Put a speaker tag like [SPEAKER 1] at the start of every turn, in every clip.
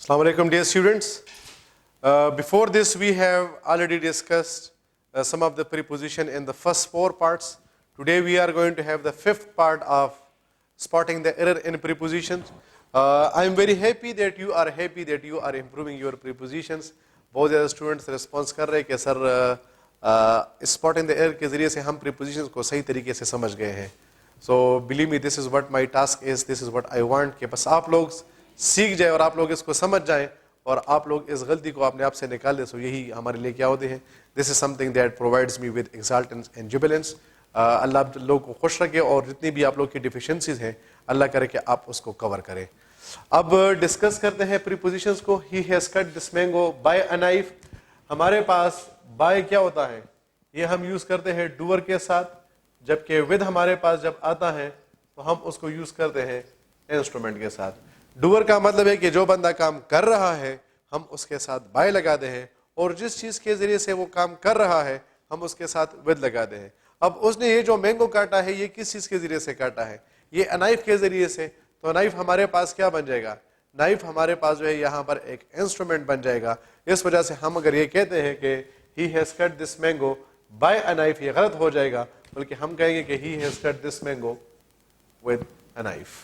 [SPEAKER 1] Assalamu alaikum, dear students. Before this, we have already discussed some of the preposition in the first four parts. Today, we are going to have the fifth part of spotting the error in prepositions. I am very happy that you are improving your prepositions. بہت زیادہ students response کر رہے ہیں کہ سر spotting دا year کے ذریعے سے ہم پریپوزیشنز کو صحیح طریقے سے سمجھ گئے ہیں. So believe me this is what my task is, this is what I want کہ بس آپ لوگ سیکھ جائیں اور آپ لوگ اس کو سمجھ جائیں اور آپ لوگ اس غلطی کو اپنے آپ سے نکال دیں. سو یہی ہمارے لیے کیا ہوتے ہیں. This is something that provides me with exaltness and jubilance. اللہ آپ لوگوں کو خوش رکھے اور جتنی بھی آپ لوگ کی ڈیفیشنسیز ہیں اللہ کرے کہ آپ اس کو کور کریں. اب ڈسکس کرتے ہیں پریپوزیشنز کو. He has cut this mango by a knife. ہمارے پاس بائی کیا ہوتا ہے, یہ ہم یوز کرتے ہیں ڈوور کے ساتھ, جبکہ ود ہمارے پاس جب آتا ہے تو ہم اس کو یوز کرتے ہیں انسٹرومنٹ کے ساتھ. ڈوور کا مطلب ہے کہ جو بندہ کام کر رہا ہے ہم اس کے ساتھ بائی لگاتے ہیں, اور جس چیز کے ذریعے سے وہ کام کر رہا ہے ہم اس کے ساتھ ود لگاتے ہیں. اب اس نے یہ جو مینگو کاٹا ہے یہ کس چیز کے ذریعے سے کاٹا ہے, یہ نائف کے ذریعے سے. تو نائف ہمارے پاس کیا بن جائے گا, نائف ہمارے پاس جو ہے یہاں پر ایک انسٹرومنٹ بن جائے گا. اس وجہ سے ہم اگر یہ کہتے ہیں کہ he has cut this mango by a knife, یہ غلط ہو جائے گا, بلکہ ہم کہیں گے کہ he has cut this mango with a knife.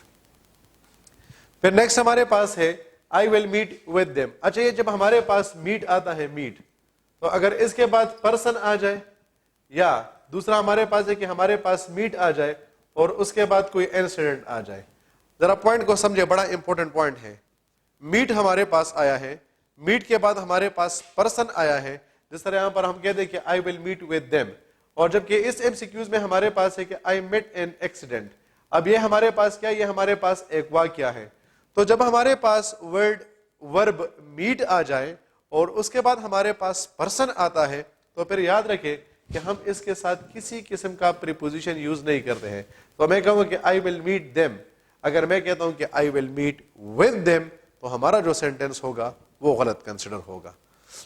[SPEAKER 1] پھر نیکسٹ ہمارے پاس ہے I will meet with them. اچھا یہ جب ہمارے پاس میٹ آتا ہے میٹ, تو اگر اس کے بعد پرسن آ جائے, یا دوسرا ہمارے پاس ہے کہ ہمارے پاس میٹ آ جائے اور اس کے بعد کوئی انسیڈنٹ آ جائے. ذرا پوائنٹ کو سمجھے, بڑا امپورٹنٹ پوائنٹ ہے. میٹ ہمارے پاس آیا ہے, میٹ کے بعد ہمارے پاس پرسن آیا ہے, جس طرح یہاں پر ہم کہتے ہیں کہ آئی ول میٹ ود دیم, اور جبکہ اس ایم سی کیوز میں ہمارے پاس ہے کہ آئی میٹ این ایکسیڈنٹ. اب یہ ہمارے پاس کیا, یہ ہمارے پاس ایک واقعہ ہے. تو جب ہمارے پاس ورب میٹ آ جائے اور اس کے بعد ہمارے پاس پرسن آتا ہے, تو پھر یاد رکھے کہ ہم اس کے ساتھ کسی قسم کا پریپوزیشن یوز نہیں کرتے ہیں. تو میں کہوں گا کہ آئی ول میٹ دیم. اگر میں کہتا ہوں کہ آئی ول میٹ ود دیم, تو ہمارا جو سینٹینس ہوگا وہ غلط کنسیڈر ہوگا.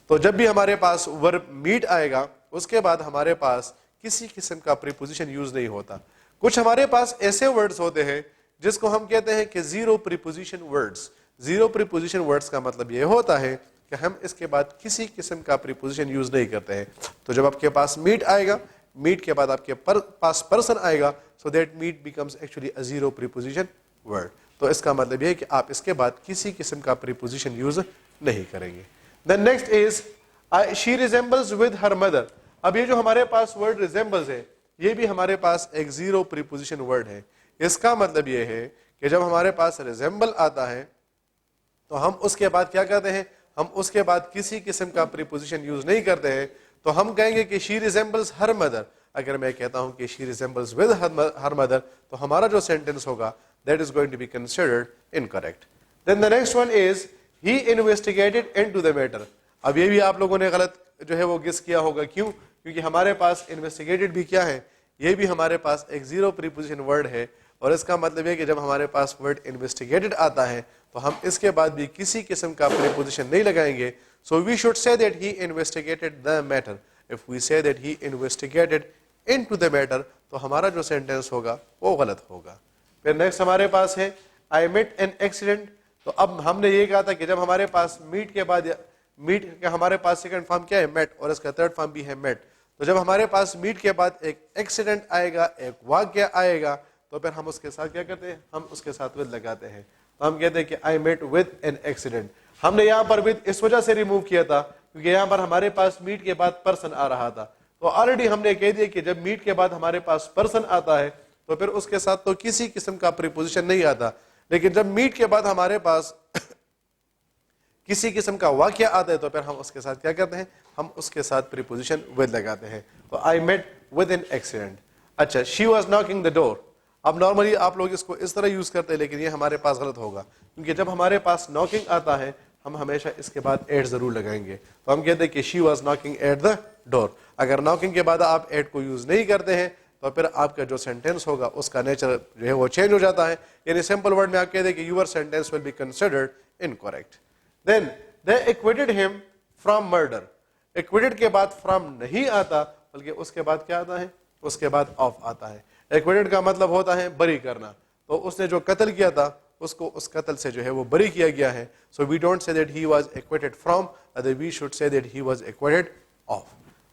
[SPEAKER 1] تو جب بھی ہمارے پاس ورب میٹ آئے گا اس کے بعد ہمارے پاس کسی قسم کا پریپوزیشن یوز نہیں ہوتا. کچھ ہمارے پاس ایسے ورڈز ہوتے ہیں جس کو ہم کہتے ہیں کہ zero preposition words. Zero preposition words کا مطلب یہ ہوتا ہے کہ ہم اس کے بعد کسی قسم کا پریپوزیشن یوز نہیں کرتے ہیں. تو جب آپ کے پاس میٹ آئے گا, میٹ کے بعد آپ کے پاس پرسن آئے گا, so that mate becomes actually a zero preposition word. تو اس کا مطلب یہ ہے کہ آپ اس کے بعد کسی قسم کا پریپوزیشن یوز نہیں کریں گے. Then next is she resembles with her mother. اب یہ جو ہمارے پاس ورڈ resembles ہے یہ بھی ہمارے پاس ایک زیرو پریپوزیشن ورڈ ہے. اس کا مطلب یہ ہے کہ جب ہمارے پاس resemble آتا ہے تو ہم اس کے بعد کیا کرتے ہیں, ہم اس کے بعد کسی قسم کا پریپوزیشن یوز نہیں کرتے ہیں. تو ہم کہیں گے کہ she resembles her mother. اگر میں کہتا ہوں کہ she resembles with her mother, تو ہمارا جو سینٹینس ہوگا that is going to be considered incorrect. Then the next one is he investigated into the matter. اب یہ بھی آپ لوگوں نے غلط جو ہے وہ گس کیا ہوگا. کیوں؟ کیونکہ ہمارے پاس انویسٹیگیٹڈ بھی کیا ہے, یہ بھی ہمارے پاس ایک زیرو پریپوزیشن ورڈ ہے, اور اس کا مطلب ہے کہ جب ہمارے پاس ورڈ انویسٹیگیٹڈ آتا ہے تو ہم اس کے بعد بھی کسی قسم کا پریپوزیشن نہیں لگائیں گے. So we should say that he investigated the matter. If we say that he investigated into the matter, تو ہمارا جو سینٹینس ہوگا وہ غلط ہوگا. پھر نیکسٹ ہمارے پاس ہے I met an accident. تو اب ہم نے یہ کہا تھا کہ جب ہمارے پاس میٹ کے بعد, میٹ کا ہمارے پاس سیکنڈ فارم کیا ہے, میٹ, اور اس کا تھرڈ فارم بھی ہے میٹ. تو جب ہمارے پاس میٹ کے بعد ایک ایکسیڈنٹ آئے گا, ایک واقعہ آئے گا, تو پھر ہم اس کے ساتھ کیا کرتے ہیں, ہم اس کے ساتھ ود لگاتے ہیں. تو ہم کہتے ہیں کہ I met with an accident. ہم نے یہاں پر ود اس وجہ سے ریموو کیا تھا کیونکہ یہاں پر ہمارے پاس میٹ کے بعد پرسن آ رہا تھا. تو آلریڈی ہم نے کہہ دیا کہ جب میٹ کے بعد ہمارے پاس پرسن آتا ہے تو پھر اس کے ساتھ تو کسی قسم کا پریپوزیشن نہیں آتا. لیکن جب میٹ کے بعد ہمارے پاس کسی قسم کا واقعہ آتا ہے تو پھر ہم اس کے ساتھ کیا کرتے ہیں, ہم اس کے ساتھ پریپوزیشن ود لگاتے ہیں. تو I met with an accident. اچھا she was knocking the door. اب نارملی آپ لوگ اس کو اس طرح یوز کرتے ہیں لیکن یہ ہمارے پاس غلط ہوگا, کیونکہ جب ہمارے پاس ناکنگ آتا ہے ہم ہمیشہ اس کے بعد ایٹ ضرور لگائیں گے. تو ہم کہتے ہیں کہ she was knocking at the door. اگر ناکنگ کے بعد آپ ایٹ کو یوز نہیں کرتے ہیں تو پھر آپ کا جو سینٹینس ہوگا اس کا نیچر جو ہے وہ چینج ہو جاتا ہے. یعنی سمپل ورڈ میں آپ کہتے ہیں کہ your sentence will be considered incorrect. Then they acquitted him from murder. Acquitted کے بعد from نہیں آتا بلکہ اس کے بعد کیا آتا ہے, اس کے بعد of آتا ہے. Acquitted کا مطلب ہوتا ہے بری کرنا. تو اس نے جو قتل کیا تھا اس کو اس قتل سے جو ہے وہ بری کیا گیا ہے. So we don't say that he was acquitted from, we should say that he was acquitted of.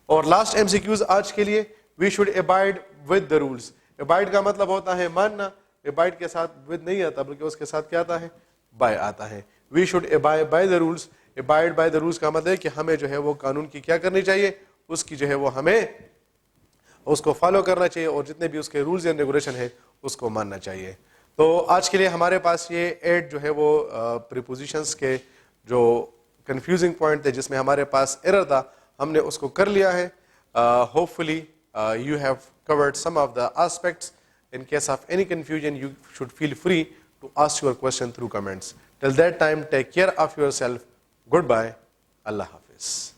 [SPEAKER 1] اور لاسٹ ایم سی کیوز آج کے لیے, we should abide with the rules. Abide کا مطلب ہوتا ہے ماننا. ابائڈ کے ساتھ ود نہیں آتا بلکہ اس کے ساتھ کیا آتا ہے, بائی آتا ہے. We should abide by the rules. Abide by the rules کا مطلب ہے کہ ہمیں جو ہے وہ قانون کی کیا کرنی چاہیے, اس کی جو ہے وہ ہمیں اس کو فالو کرنا چاہیے, اور جتنے بھی اس کے رولز اینڈ ریگولیشن ہے اس کو ماننا چاہیے. تو آج کے لیے ہمارے پاس یہ 8 جو ہے وہ پریپوزیشنس کے جو کنفیوزنگ پوائنٹ تھے جس میں ہمارے پاس ایرر تھا, ہم نے اس کو کر لیا ہے. Hope fully you have covered some of the aspects. In case of any confusion, you should feel free to ask your question through comments. Till that time, take care of yourself. Goodbye. Allah Hafiz.